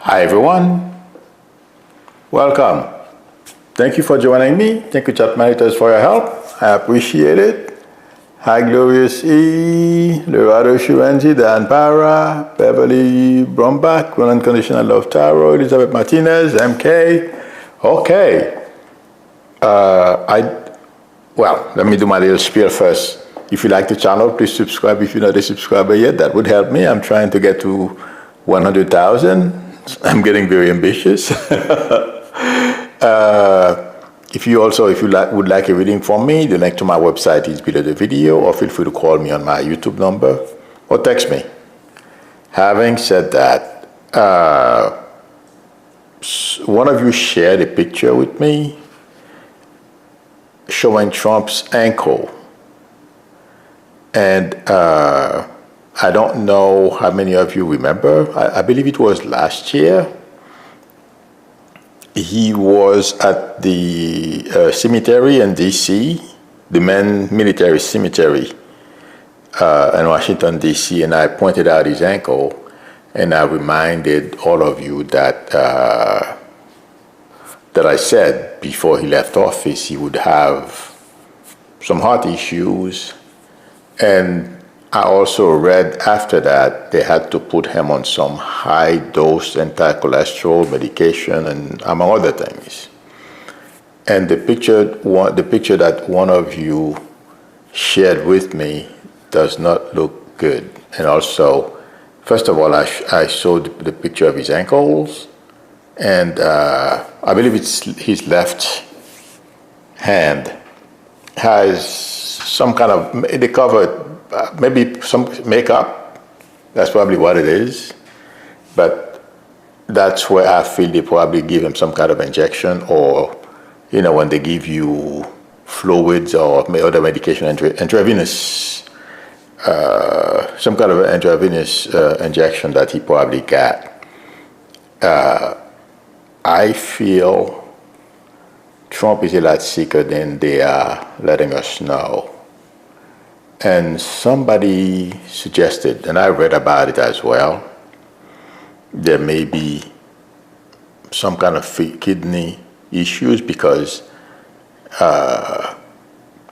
Hi everyone, welcome. Thank you for joining me. Thank you, chat monitors, for your help. I appreciate it. Hi Glorious E, Lorado Shuenzi, Dan Para, Beverly Brombach, Unconditional Love Taro, Elizabeth Martinez, MK. Okay. Let me do my little spiel first. If you like the channel, please subscribe. If you're not a subscriber yet, that would help me. I'm trying to get to 100,000. I'm getting very ambitious. If you would like a reading from me, the link to my website is below the video, or feel free to call me on my YouTube number or text me. Having said that, one of you shared a picture with me showing Trump's ankle. And I don't know how many of you remember. I believe it was last year. He was at the cemetery in D.C., the main military cemetery in Washington, D.C., and I pointed out his ankle, and I reminded all of you that I said before he left office he would have some heart issues, and I also read after that they had to put him on some high-dose anti-cholesterol medication, and among other things. And the picture that one of you shared with me does not look good. And also, first of all, I showed the picture of his ankles, and I believe it's his left hand has some kind of, they covered maybe some makeup. That's probably what it is. But that's where I feel they probably give him some kind of injection, or, when they give you fluids or other medication, intravenous, some kind of intravenous injection that he probably got. I feel Trump is a lot sicker than they are letting us know. And somebody suggested, and I read about it as well, there may be some kind of kidney issues because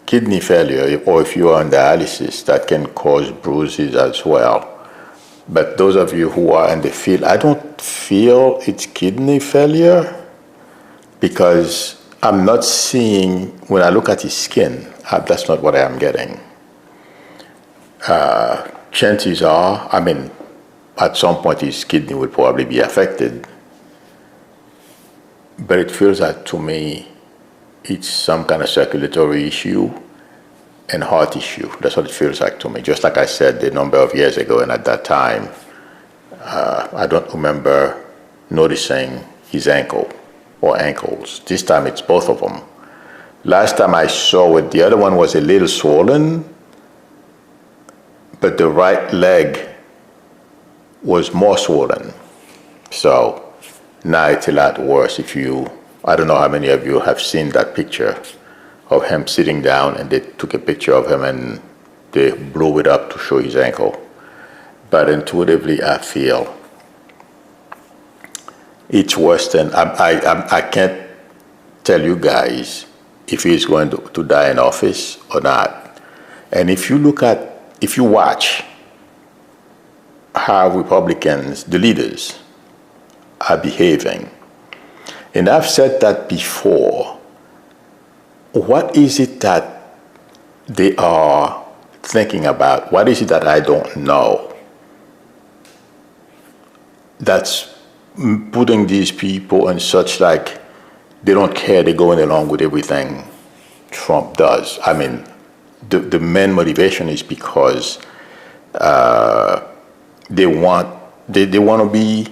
kidney failure, or if you are on dialysis, that can cause bruises as well. But those of you who are in the field, I don't feel it's kidney failure, because I'm not seeing, when I look at his skin, that's not what I am getting. Chances are, at some point his kidney will probably be affected. But it feels like, to me, it's some kind of circulatory issue and heart issue. That's what it feels like to me. Just like I said a number of years ago, and at that time, I don't remember noticing his ankle or ankles. This time it's both of them. Last time I saw it, the other one was a little swollen, but the right leg was more swollen. So now it's a lot worse. I don't know how many of you have seen that picture of him sitting down, and they took a picture of him and they blew it up to show his ankle. But intuitively, I feel it's worse than, I can't tell you guys if he's going to die in office or not. And if you watch how Republicans, the leaders, are behaving, and I've said that before, what is it that they are thinking about? What is it that I don't know that's putting these people in such, like, they don't care, they're going along with everything Trump does? The main motivation is because they want to be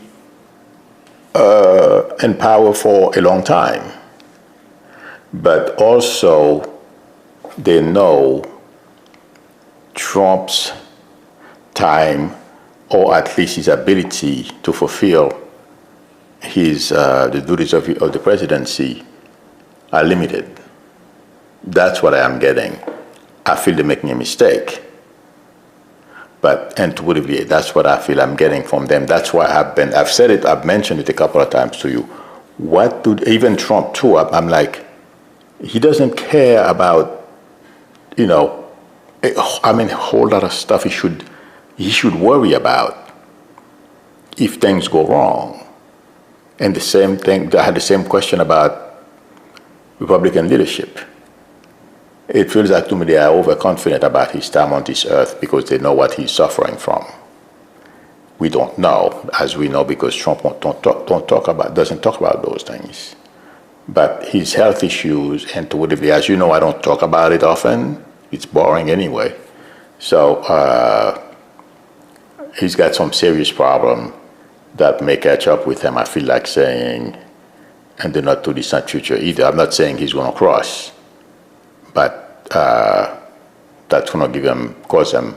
in power for a long time. But also, they know Trump's time, or at least his ability to fulfill the duties of the presidency, are limited. That's what I am getting. I feel they're making a mistake. But intuitively, that's what I feel I'm getting from them. That's why I've said it, I've mentioned it a couple of times to you. Even Trump too, I'm like, he doesn't care about, a whole lot of stuff he should worry about if things go wrong. And the same thing, I had the same question about Republican leadership. It feels like to me they are overconfident about his time on this earth because they know what he's suffering from. We don't know, as we know, because Trump doesn't talk about those things. But his health issues, intuitively, as you know, I don't talk about it often. It's boring anyway. So he's got some serious problem that may catch up with him, I feel like saying, and the not too distant future either. I'm not saying he's going to cross, but that's going to cause him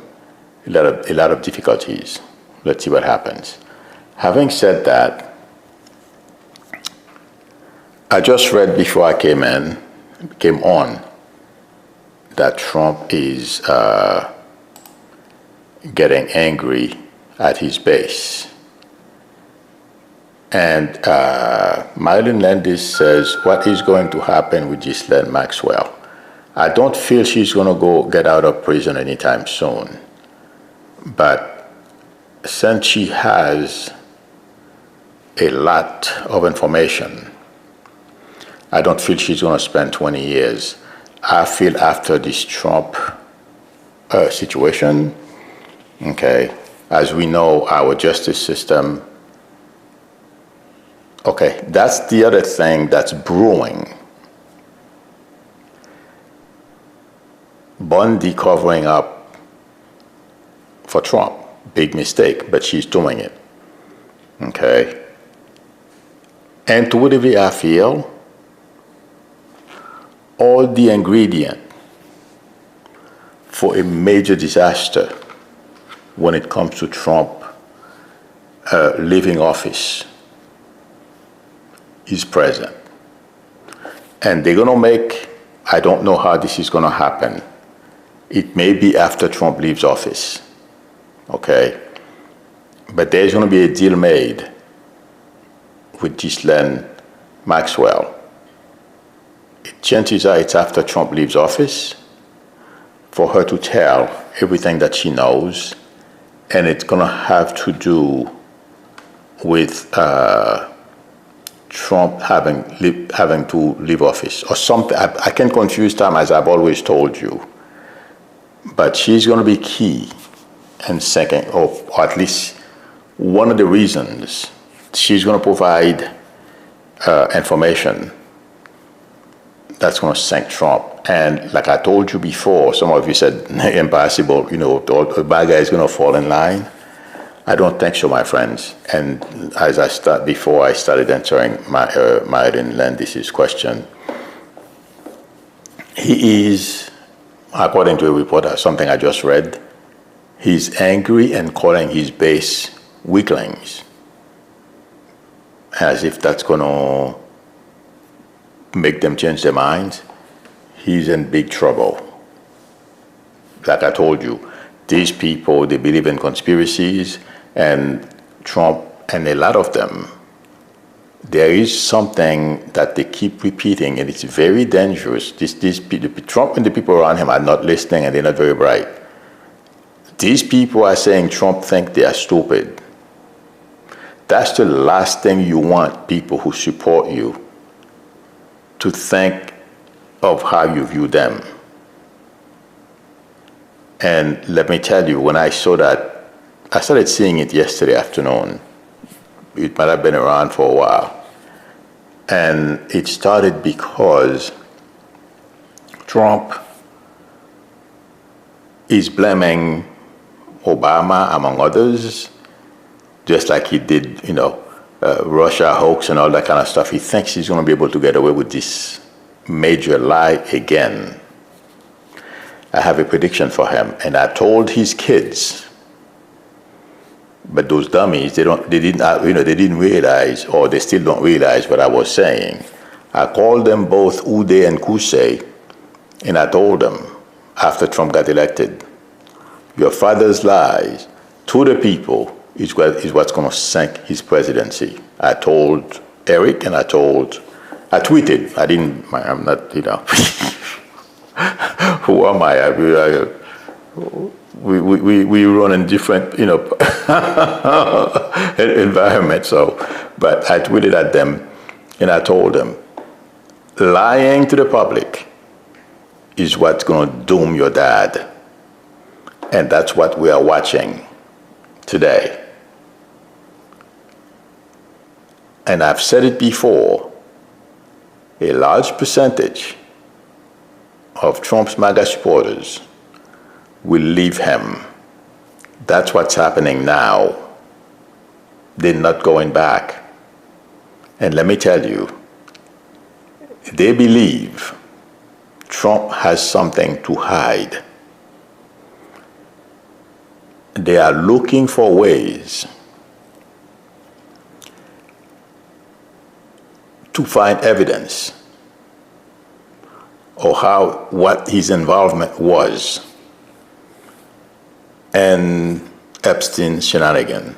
a lot of difficulties. Let's see what happens. Having said that, I just read before I came on, that Trump is getting angry at his base. And Marilyn Landis says, what is going to happen with Ghislaine Maxwell? I don't feel she's going to go get out of prison anytime soon. But since she has a lot of information, I don't feel she's going to spend 20 years. I feel after this Trump situation, okay, as we know, our justice system, okay, that's the other thing that's brewing. Bondi covering up for Trump, big mistake, but she's doing it, okay? Intuitively, I feel all the ingredient for a major disaster when it comes to Trump leaving office is present. And they're going to make, I don't know how this is going to happen. It may be after Trump leaves office, okay? But there's going to be a deal made with Ghislaine Maxwell. Chances are it's after Trump leaves office for her to tell everything that she knows, and it's going to have to do with Trump having to leave office or something. I can confuse time, as I've always told you, but she's going to be key and second, or at least one of the reasons she's going to provide information that's going to sink Trump. And like I told you before, some of you said impossible, the bad guy is going to fall in line. I don't think so, my friends. And as before I started answering Marilyn Landis' question, he is, according to a report, something I just read, he's angry and calling his base weaklings, as if that's going to make them change their minds. He's in big trouble. Like I told you, these people, they believe in conspiracies, and Trump, and a lot of them, there is something that they keep repeating, and it's very dangerous. Trump and the people around him are not listening, and they're not very bright. These people are saying Trump think they are stupid. That's the last thing you want people who support you to think of how you view them. And let me tell you, when I saw that, I started seeing it yesterday afternoon. It might have been around for a while. And it started because Trump is blaming Obama, among others, just like he did, Russia hoax and all that kind of stuff. He thinks he's going to be able to get away with this major lie again. I have a prediction for him, and I told his kids, but those dummies, they didn't realize, or they still don't realize what I was saying. I called them both Uday and Kusei, and I told them after Trump got elected, your father's lies to the people is what's going to sink his presidency. I told Eric and I tweeted. I'm not, who am I? We run in different, environments. But I tweeted at them and I told them, lying to the public is what's going to doom your dad. And that's what we are watching today. And I've said it before, a large percentage of Trump's MAGA supporters will leave him. That's what's happening now. They're not going back. And let me tell you, they believe Trump has something to hide. They are looking for ways to find evidence of what his involvement was and Epstein's shenanigan.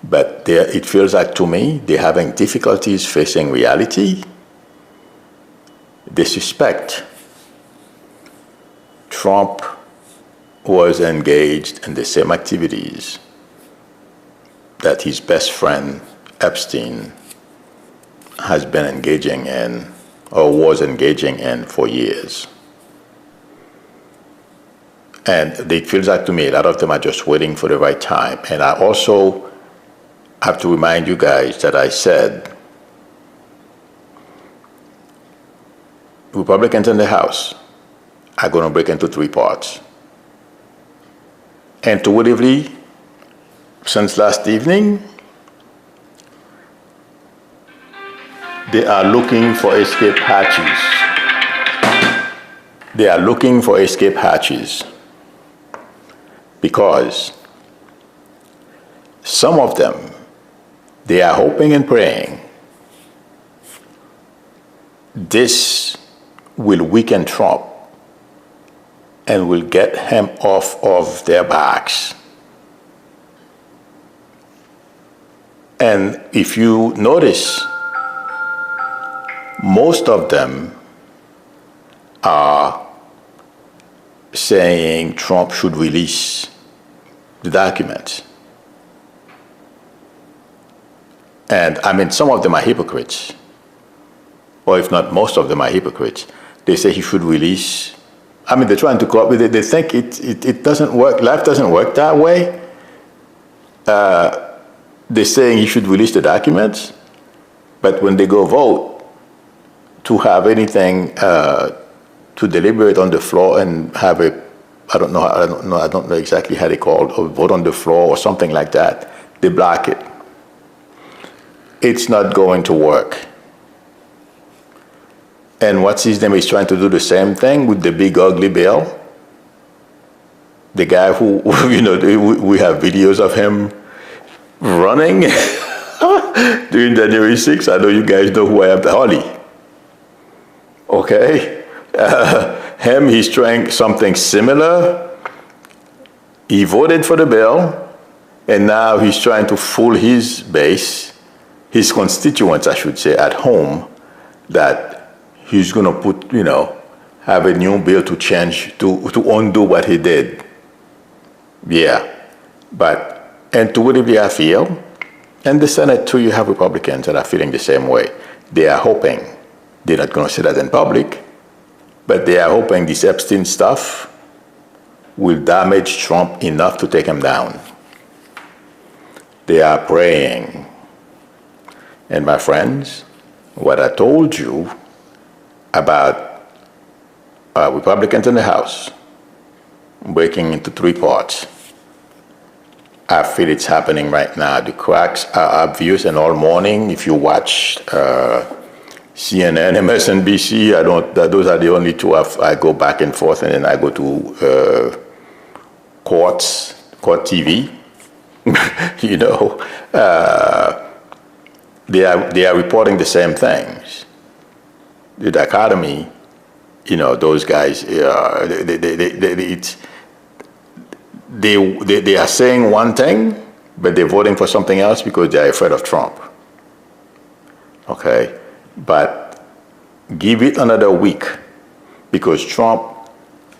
But it feels like to me they're having difficulties facing reality. They suspect Trump was engaged in the same activities that his best friend Epstein has been engaging in or was engaging in for years. And it feels like to me a lot of them are just waiting for the right time. And I also have to remind you guys that I said Republicans in the House are going to break into three parts. Intuitively, since last evening, they are looking for escape hatches. They are looking for escape hatches because some of them, they are hoping and praying this will weaken Trump and will get him off of their backs. And if you notice, most of them are saying Trump should release the documents. And I mean, some of them are hypocrites, or if not, most of them are hypocrites. They say he should release. I mean, they're trying to co-op with it. They think it doesn't work. Life doesn't work that way. They're saying he should release the documents, but when they go vote to have anything to deliberate on the floor and have I don't know exactly how they call it, or vote on the floor or something like that, they block it. It's not going to work. And what's his name is trying to do the same thing with the big ugly bill. The guy who, we have videos of him running during January 6th. I know you guys know who I am, Holly. Okay? He's trying something similar. He voted for the bill, and now he's trying to fool his base, his constituents, I should say, at home, that he's going to put, have a new bill to change, to undo what he did. Yeah. But intuitively, I feel, and the Senate too, you have Republicans that are feeling the same way. They are hoping, they're not going to say that in public, but they are hoping this Epstein stuff will damage Trump enough to take him down. They are praying. And my friends, what I told you about Republicans in the House breaking into three parts, I feel it's happening right now. The cracks are obvious, and all morning, if you watch CNN, MSNBC, those are the only two I go back and forth, and then I go to court TV. They are reporting the same things. The dichotomy, those guys, they are saying one thing, but they're voting for something else because they're afraid of Trump. Okay? But give it another week, because Trump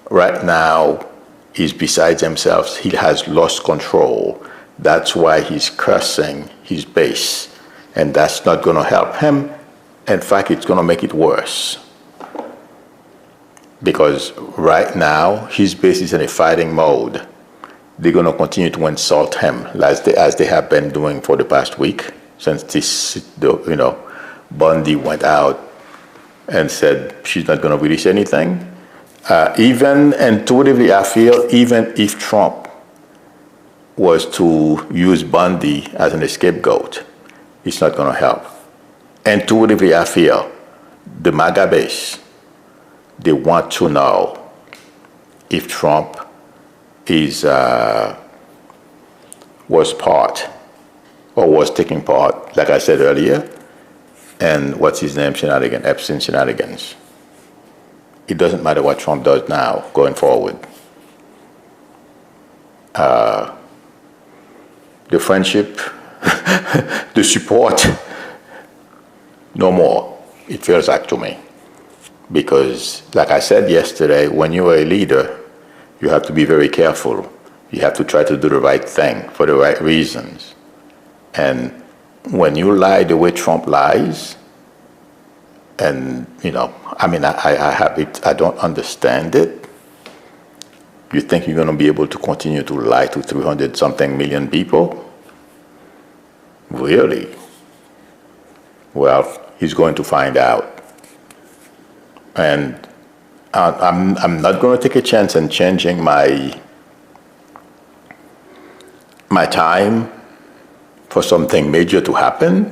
right now is beside himself. He has lost control. That's why he's cursing his base. And that's not going to help him. In fact, it's going to make it worse. Because right now, his base is in a fighting mode. They're going to continue to insult him as they have been doing for the past week, since Bondi went out and said she's not going to release anything. Even intuitively, I feel even if Trump was to use Bondi as an scapegoat, it's not going to help. Intuitively, I feel the MAGA base, they want to know if Trump was part or was taking part, like I said earlier, and what's his name, Epstein shenanigans. It doesn't matter what Trump does now, going forward. The friendship, the support, no more, it feels like to me. Because, like I said yesterday, when you are a leader, you have to be very careful. You have to try to do the right thing for the right reasons. And when you lie the way Trump lies, and, I have it, I don't understand it. You think you're going to be able to continue to lie to 300-something million people? Really? Well, he's going to find out. And I'm not going to take a chance in changing my time for something major to happen.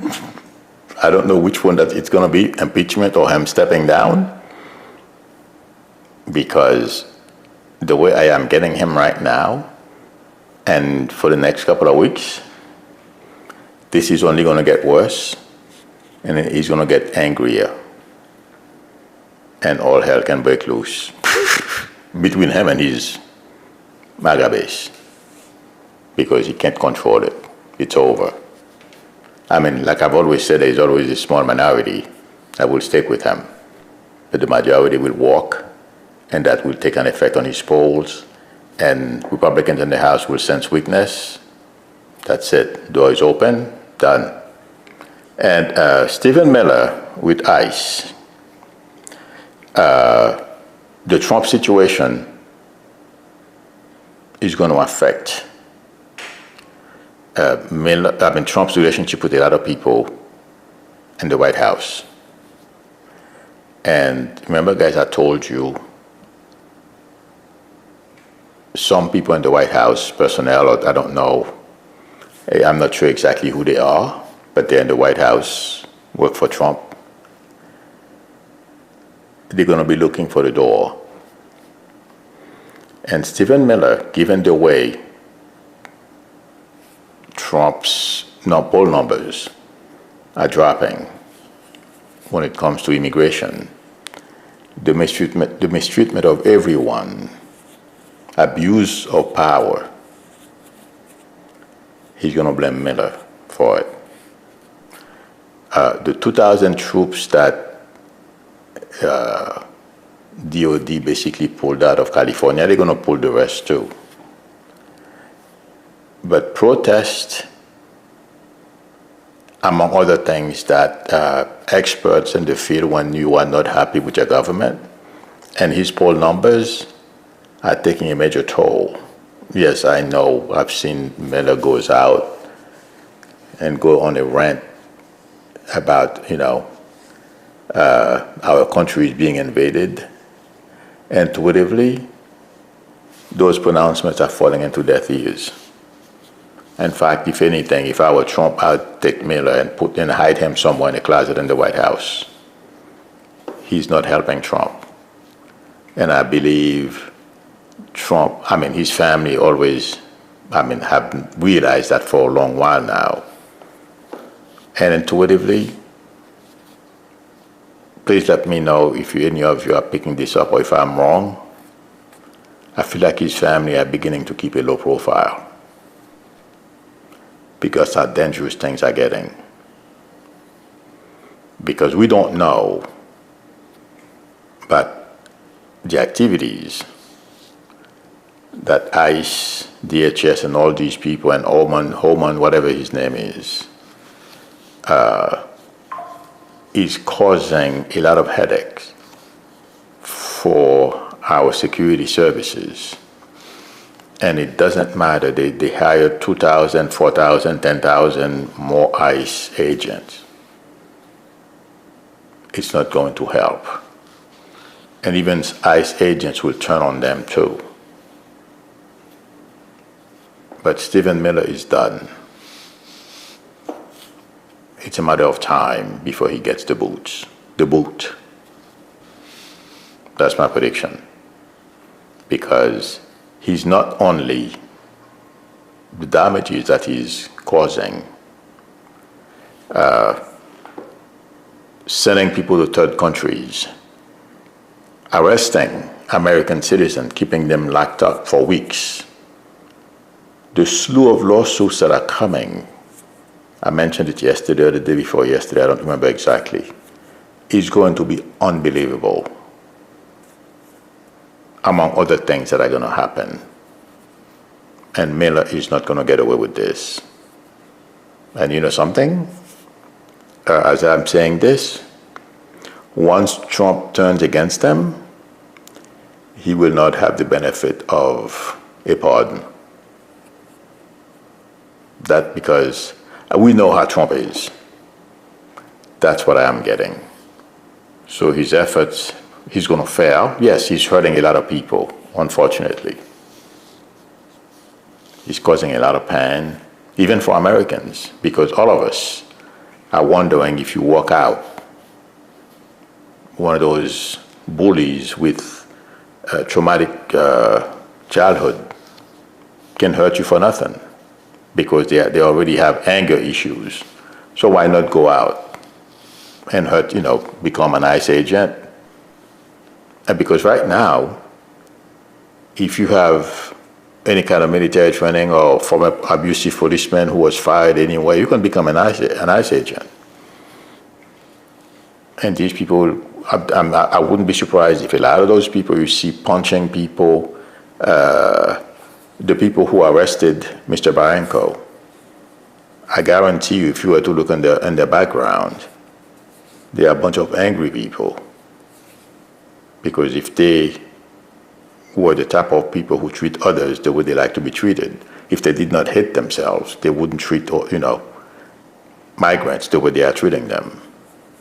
I don't know which one that it's going to be, impeachment or him stepping down. Because the way I am getting him right now, and for the next couple of weeks, this is only going to get worse, and he's going to get angrier. And all hell can break loose between him and his MAGA base, because he can't control it. It's over. Like I've always said, there's always a small minority that will stick with him, but the majority will walk, and that will take an effect on his polls, and Republicans in the House will sense weakness. That's it. Door is open. Done. And Stephen Miller with ICE. The Trump situation is going to affect Trump's relationship with a lot of people in the White House. And remember, guys, I told you some people in the White House, personnel, or I don't know, I'm not sure exactly who they are, but they're in the White House, work for Trump. They're going to be looking for the door. And Stephen Miller, given the way Trump's poll numbers are dropping when it comes to immigration, the mistreatment of everyone, abuse of power, he's going to blame Miller for it. The 2,000 troops that DOD basically pulled out of California, they're going to pull the rest too. But protest, among other things, that experts in the field, when you are not happy with your government, and his poll numbers are taking a major toll. Yes, I know, I've seen Miller goes out and go on a rant about, our country is being invaded. Intuitively, those pronouncements are falling into deaf ears. In fact, if anything, if I were Trump, I'd take Miller and hide him somewhere in a closet in the White House. He's not helping Trump. And I believe Trump, his family always, have realized that for a long while now. And intuitively, please let me know if any of you are picking this up or if I'm wrong. I feel like his family are beginning to keep a low profile because how dangerous things are getting. Because we don't know, but the activities that ICE, DHS, and all these people, and Holman, whatever his name is causing a lot of headaches for our security services. And it doesn't matter, they hire 2,000, 4,000, 10,000 more ICE agents. It's not going to help. And even ICE agents will turn on them too. But Stephen Miller is done. It's a matter of time before he gets the boot. That's my prediction. Because he's not only the damages that he's causing, sending people to third countries, arresting American citizens, keeping them locked up for weeks. The slew of lawsuits that are coming, I mentioned it yesterday or the day before yesterday, I don't remember exactly, is going to be unbelievable, among other things that are going to happen. And Miller is not going to get away with this. And you know something? As I'm saying this, once Trump turns against them, he will not have the benefit of a pardon. That because we know how Trump is. That's what I am getting. So his efforts, he's going to fail. Yes, he's hurting a lot of people, unfortunately. He's causing a lot of pain, even for Americans, because all of us are wondering if you walk out, one of those bullies with a traumatic childhood can hurt you for nothing, because they already have anger issues. So why not go out and hurt, become an ICE agent? And because right now, if you have any kind of military training or former abusive policeman who was fired anyway, you can become an ICE agent. And these people, I wouldn't be surprised if a lot of those people you see punching people, the people who arrested Mr. Barranco, I guarantee you, if you were to look in their background, they are a bunch of angry people. Because if they were the type of people who treat others the way they like to be treated, if they did not hate themselves, they wouldn't treat, migrants the way they are treating them.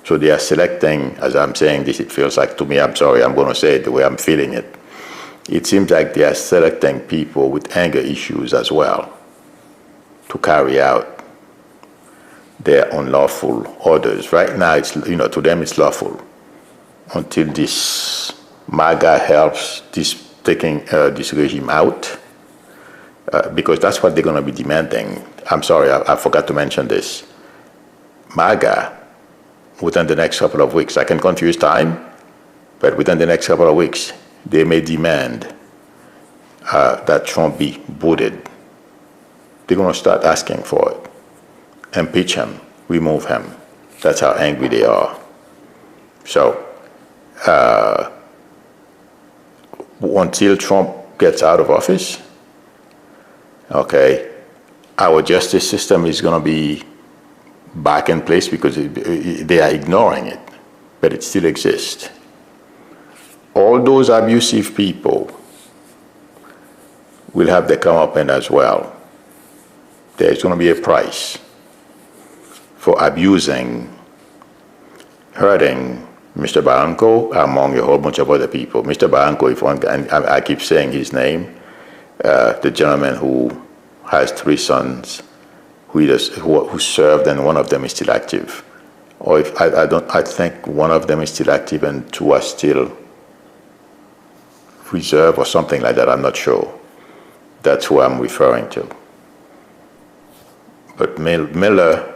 So they are selecting, as I'm saying this, it feels like to me, I'm sorry, I'm going to say it the way I'm feeling it. It seems like they are selecting people with anger issues as well to carry out their unlawful orders. Right now, it's, to them it's lawful until this MAGA helps taking this regime out, because that's what they're going to be demanding. I'm sorry, I forgot to mention this. MAGA, within the next couple of weeks, I can confuse time, but within the next couple of weeks, they may demand that Trump be booted. They're going to start asking for it. Impeach him, remove him. That's how angry they are. So, until Trump gets out of office, okay, our justice system is going to be back in place because they are ignoring it, but it still exists. All those abusive people will have their comeuppance as well. There's going to be a price for abusing, hurting Mr. Barranco, among a whole bunch of other people. Mr. Barranco, if one, and I keep saying his name, the gentleman who has 3 sons, who served, and one of them is still active. Or if I think one of them is still active and 2 are still reserve or something like that. I'm not sure. That's who I'm referring to. But Miller,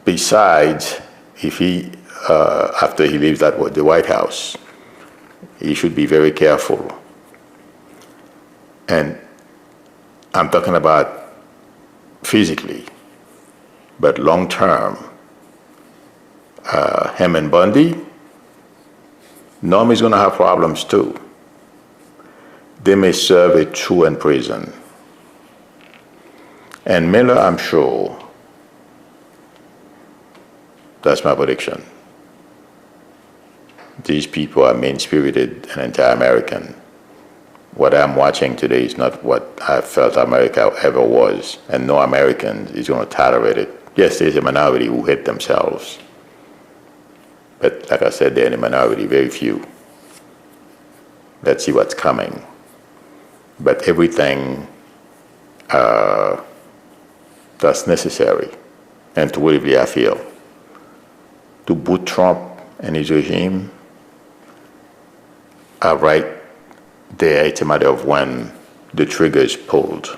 besides, if he after he leaves the White House, he should be very careful. And I'm talking about physically, but long term, him and Bondi, Norm is going to have problems too. They may serve a true in prison. And Miller, I'm sure, that's my prediction. These people are mean-spirited and anti-American. What I'm watching today is not what I felt America ever was, and no American is going to tolerate it. Yes, there's a minority who hate themselves. But like I said, they're in a minority, very few. Let's see what's coming. But everything that's necessary, and intuitively I feel, to boot Trump and his regime are right there. It's a matter of when the trigger is pulled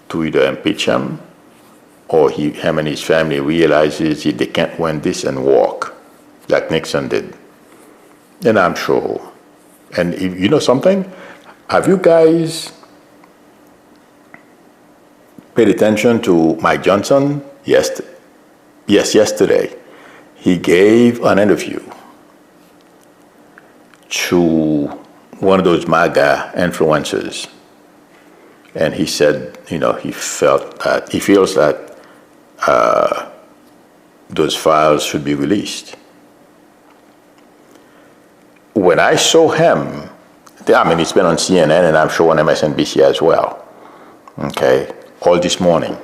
to either impeach him or him and his family realizes they can't win this and walk like Nixon did. And I'm sure. And if, you know something? Have you guys paid attention to Mike Johnson? Yes, yesterday. He gave an interview to one of those MAGA influencers. And he said, he feels that those files should be released. When I saw him, it's been on CNN and I'm sure on MSNBC as well, okay, all this morning.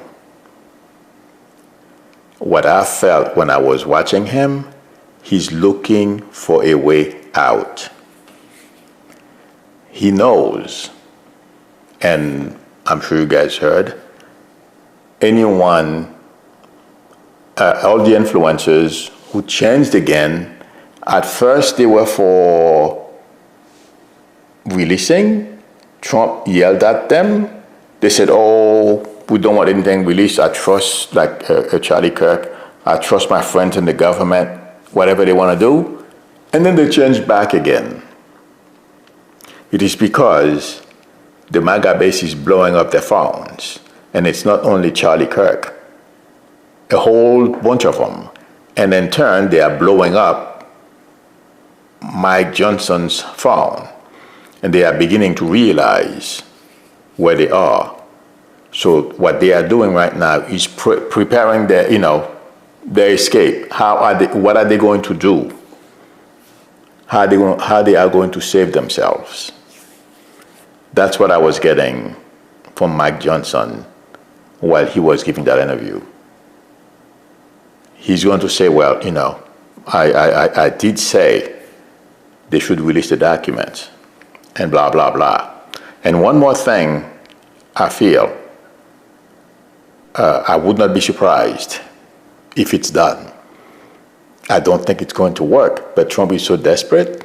What I felt when I was watching him, he's looking for a way out. He knows, and I'm sure you guys heard, anyone, all the influencers who changed again, at first they were for releasing. Trump yelled at them. They said, oh, we don't want anything released. I trust, like Charlie Kirk, I trust my friends in the government, whatever they want to do. And then they changed back again. It is because the MAGA base is blowing up their phones. And it's not only Charlie Kirk, a whole bunch of them. And in turn, they are blowing up Mike Johnson's phone. And they are beginning to realize where they are. So what they are doing right now is preparing their, their escape. What are they going to do? How they are going to save themselves. That's what I was getting from Mike Johnson while he was giving that interview. He's going to say, well, I did say they should release the documents and blah, blah, blah. And one more thing, I feel, I would not be surprised if it's done. I don't think it's going to work, but Trump is so desperate.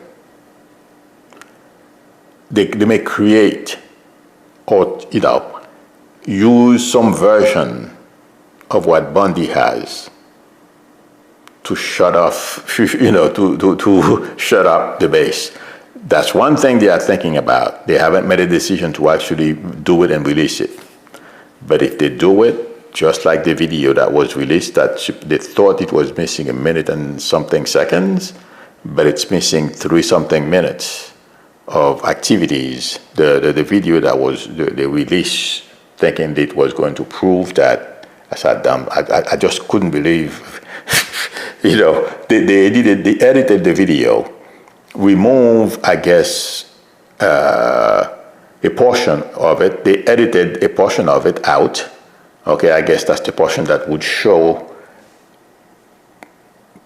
They may create or, use some version of what Bondi has to shut off, to shut up the base. That's one thing they are thinking about. They haven't made a decision to actually do it and release it. But if they do it, just like the video that was released, that they thought it was missing a minute and something seconds, but it's missing 3-something minutes of activities. The video that was they released, thinking it was going to prove that, I said, damn, I just couldn't believe, they edited the video, removed, I guess, a portion of it. They edited a portion of it out. Okay, I guess that's the portion that would show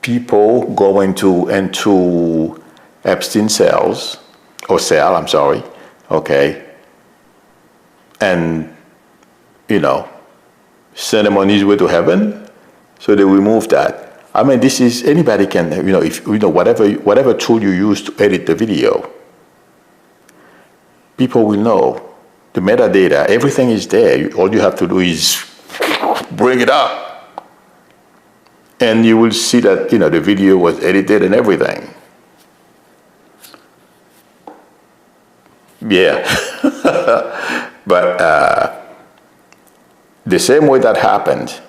people going into Epstein cell, okay, and, send him on his way to heaven. So they removed that. This is, anybody can, if, whatever tool you use to edit the video, people will know. The metadata, everything is there. All you have to do is bring it up. And you will see that, the video was edited and everything. Yeah. But the same way that happened,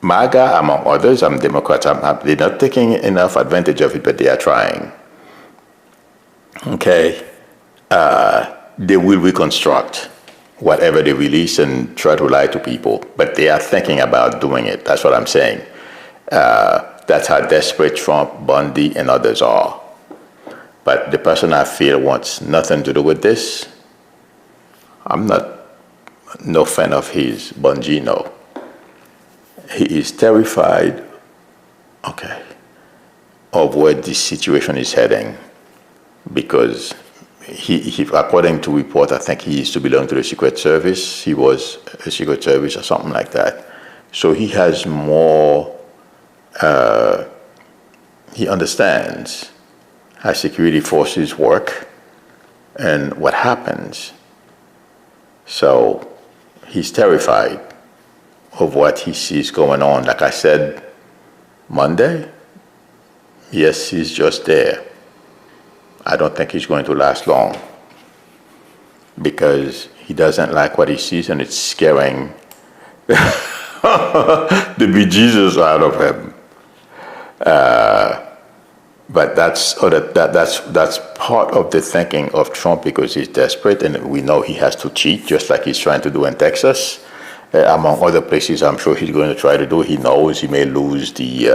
MAGA, among others, I'm Democrats, they're not taking enough advantage of it, but they are trying. Okay. They will reconstruct whatever they release and try to lie to people, but they are thinking about doing it. That's what I'm saying. That's how desperate Trump, Bondi, and others are. But the person I feel wants nothing to do with this, I'm no fan of his, Bongino. He is terrified, okay, of where this situation is heading, because he according to report, I think he used to belong to the Secret Service. He was a Secret Service or something like that. So he has more, he understands how security forces work and what happens. So he's terrified of what he sees going on. Like I said Monday, yes, he's just there. I don't think he's going to last long because he doesn't like what he sees and it's scaring the bejesus out of him. But that's part of the thinking of Trump, because he's desperate and we know he has to cheat, just like he's trying to do in Texas. Among other places, I'm sure he's going to try to do. He knows he may lose the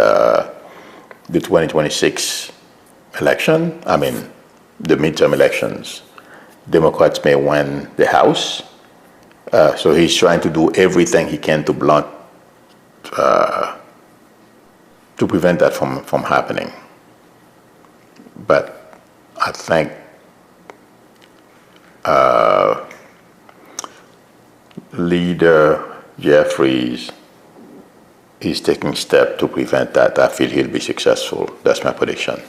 2026 election. I mean, the midterm elections. Democrats may win the House. So he's trying to do everything he can to blunt, to prevent that from happening. But I think Leader Jeffries is taking steps to prevent that. I feel he'll be successful. That's my prediction.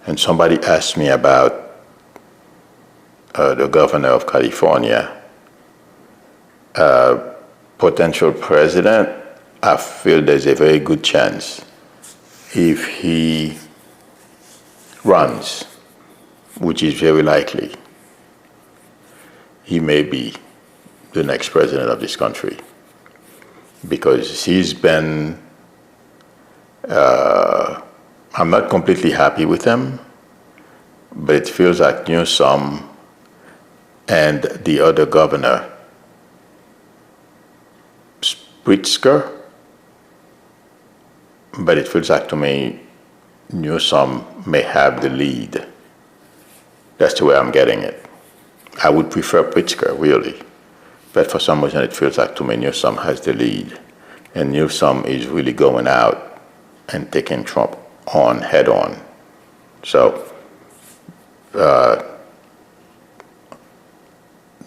And somebody asked me about the governor of California, potential president. I feel there's a very good chance if he runs, which is very likely, he may be the next president of this country, because he's been, I'm not completely happy with him, but it feels like Newsom and the other governor, Pritzker, but it feels like to me Newsom may have the lead. That's the way I'm getting it. I would prefer Pritzker, really. But for some reason, it feels like to me Newsom has the lead. And Newsom is really going out and taking Trump on head on. So, no,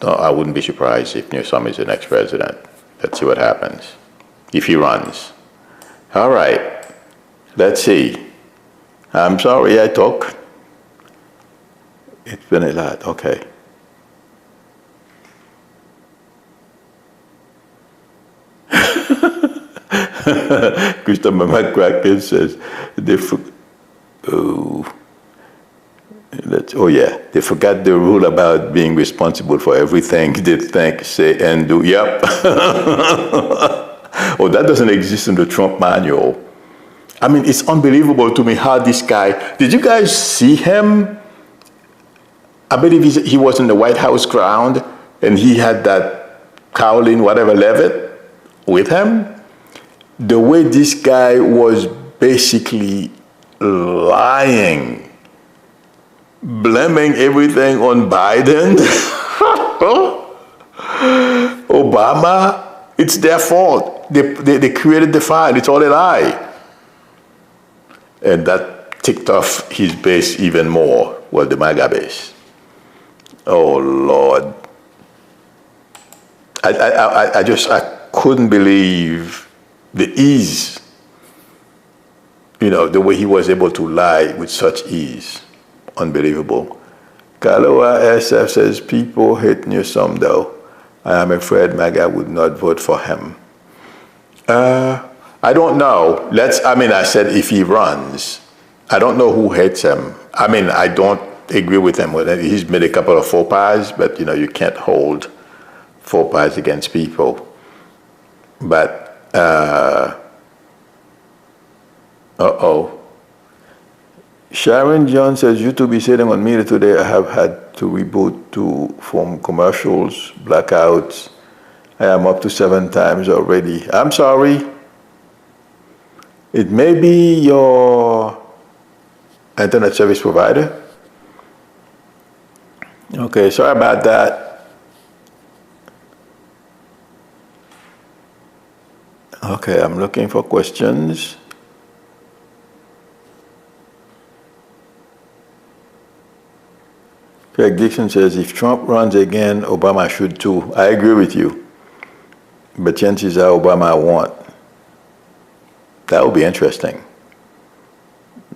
I wouldn't be surprised if Newsom is the next president. Let's see what happens, if he runs. All right, let's see. I'm sorry I talk. It's been a lot, okay. Christopher McCracken says, they forgot the rule about being responsible for everything they think, say, and do. Yep. Oh, that doesn't exist in the Trump manual. I mean, it's unbelievable to me how this guy, did you guys see him? I believe he was in the White House ground and he had that Caroline, whatever, Levitt with him. The way this guy was basically lying, blaming everything on Biden, Obama, it's their fault. They created the file, it's all a lie. And that ticked off his base even more, well, the MAGA base. Oh, Lord. I couldn't believe the ease, the way he was able to lie with such ease. Unbelievable. Kaloa SF says, people hate Newsom though. I am afraid MAGA would not vote for him. I don't know. I said if he runs, I don't know who hates him. I mean, I don't agree with him. He's made a couple of faux pas, but you can't hold faux pas against people. But Sharon John says, YouTube is sitting on media today. I have had to reboot from commercials, blackouts. I am up to 7 times already. I'm sorry. It may be your internet service provider. Okay, sorry about that. Okay, I'm looking for questions. Craig Dixon says, if Trump runs again, Obama should too. I agree with you. But chances are Obama won't. That would be interesting.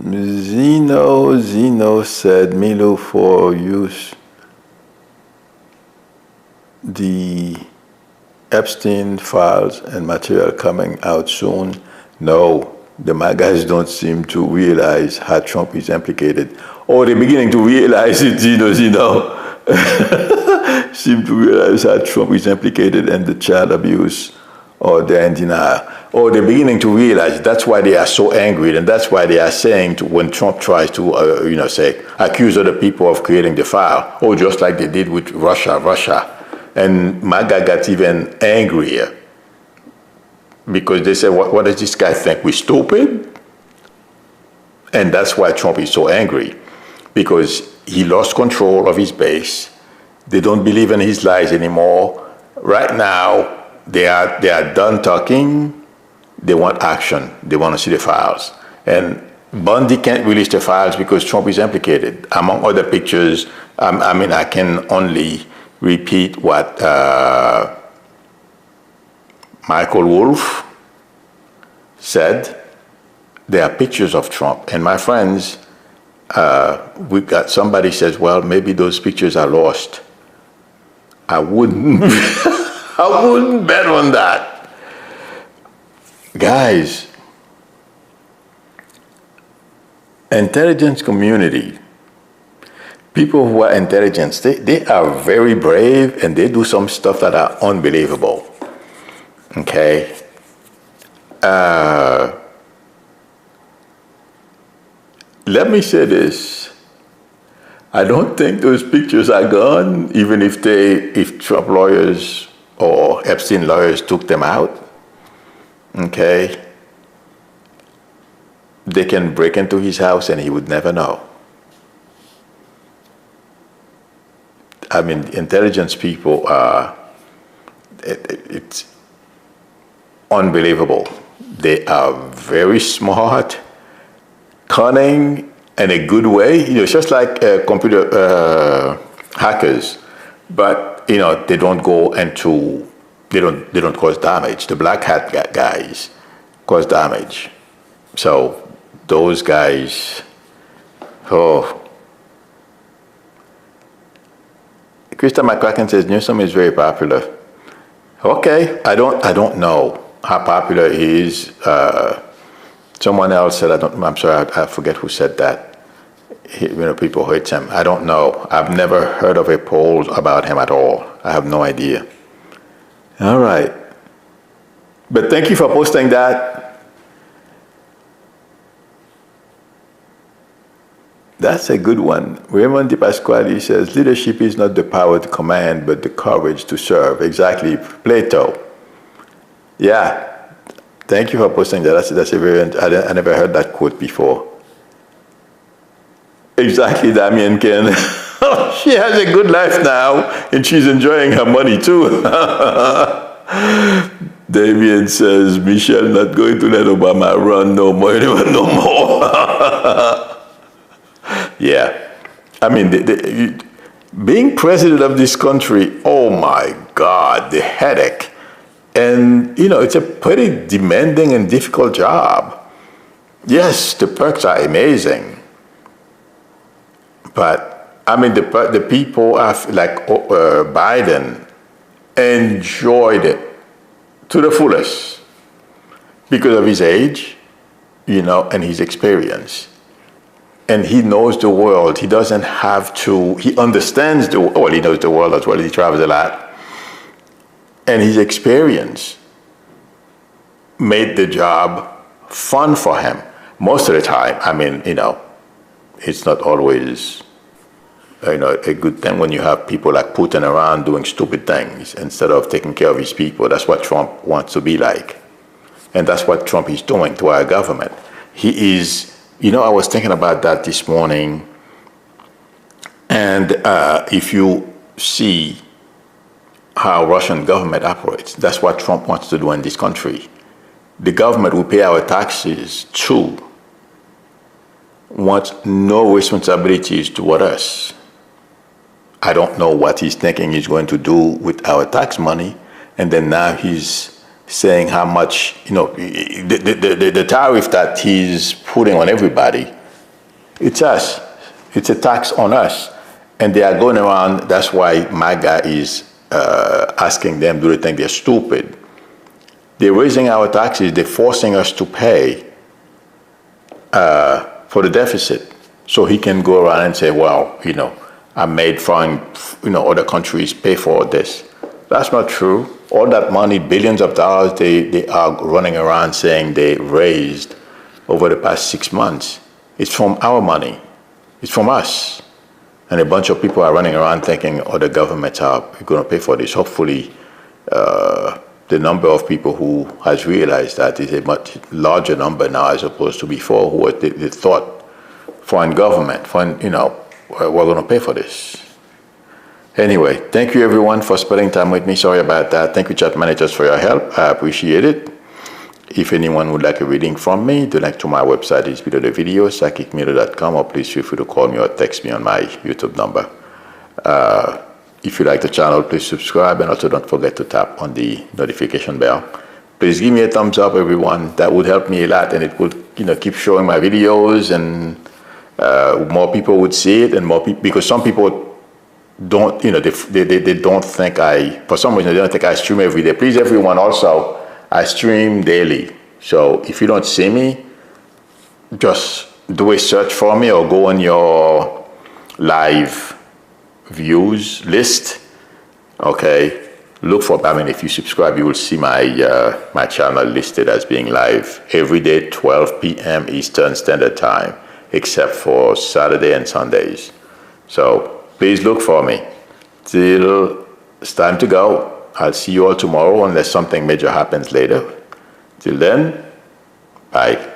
Zeno said, Milo, for use the Epstein files and material coming out soon. No, the MAGAs don't seem to realize how Trump is implicated. Or they're beginning to realize it, Zeno. Seem to realize how Trump is implicated in the child abuse, or they're in denial. Or they're beginning to realize that's why they are so angry, and that's why they are saying when Trump tries to, say, accuse other people of creating the file, or just like they did with Russia. And MAGA got even angrier because they said, what does this guy think? We're stupid? And that's why Trump is so angry, because he lost control of his base. They don't believe in his lies anymore. Right now, they are done talking. They want action. They want to see the files. And Bondi can't release the files because Trump is implicated. Among other pictures, I can only repeat what Michael Wolff said. There are pictures of Trump. And my friends, we got somebody says, well, maybe those pictures are lost. I wouldn't I wouldn't bet on that. Guys, intelligence community, people who are intelligent, they are very brave, and they do some stuff that are unbelievable. Okay? Let me say this. I don't think those pictures are gone, even if Trump lawyers or Epstein lawyers took them out. Okay? They can break into his house and he would never know. Intelligence people are, it's unbelievable. They are very smart, cunning, in a good way. It's just like computer hackers, but they don't go into, they don't cause damage. The black hat guys cause damage. So those guys, Krista McCracken says Newsom is very popular. Okay, I don't know how popular he is. Someone else said, I'm sorry, I forget who said that. People hate him. I don't know. I've never heard of a poll about him at all. I have no idea. All right. But thank you for posting that. That's a good one. Raymond Di Pasquale says, leadership is not the power to command, but the courage to serve. Exactly. Plato. Yeah. Thank you for posting that. That's a very, I never heard that quote before. Exactly, Damien Ken. She has a good life now, and she's enjoying her money too. Damien says, Michelle not going to let Obama run no more, no more. Yeah. Being president of this country, oh my God, the headache. And, it's a pretty demanding and difficult job. Yes, the perks are amazing. But, the people like Biden enjoyed it to the fullest because of his age, and his experience. and he knows the world. He doesn't have to, he understands the world. Well, he knows the world as well. He travels a lot. And his experience made the job fun for him. Most of the time, I mean, it's not always, a good thing when you have people like Putin around doing stupid things instead of taking care of his people. That's what Trump wants to be like. And that's what Trump is doing to our government. He is, I was thinking about that this morning. And if you see how Russian government operates, that's what Trump wants to do in this country. The government will pay our taxes too, wants no responsibilities toward us. I don't know what he's thinking he's going to do with our tax money. And then now he's saying how much, the tariff that he's putting on everybody, it's us. It's a tax on us. And they are going around, that's why my guy is asking them, do they think they're stupid? They're raising our taxes, they're forcing us to pay for the deficit. So he can go around and say, well, I made foreign, other countries pay for this. That's not true. All that money, billions of dollars, they are running around saying they raised over the past 6 months. It's from our money. It's from us. And a bunch of people are running around thinking, the governments are going to pay for this. Hopefully, the number of people who has realized that is a much larger number now as opposed to before, who they thought foreign government, we're going to pay for this. Anyway, thank you everyone for spending time with me. Sorry about that. Thank you, chat managers, for your help. I appreciate it. If anyone would like a reading from me, the link to my website is below the video, psychicmedia.com, or please feel free to call me or text me on my YouTube number. If you like the channel, please subscribe, and also don't forget to tap on the notification bell. Please give me a thumbs up, everyone. That would help me a lot, and it would, keep showing my videos, and more people would see it, and more people, because some people don't, they don't think for some reason, they don't think I stream every day. Please, everyone, also, I stream daily. So if you don't see me, just do a search for me or go on your live views list. Okay. Look for, if you subscribe, you will see my my channel listed as being live every day, 12 p.m. Eastern Standard Time, except for Saturday and Sundays. So please look for me. Till it's time to go. I'll see you all tomorrow unless something major happens later. Till then, bye.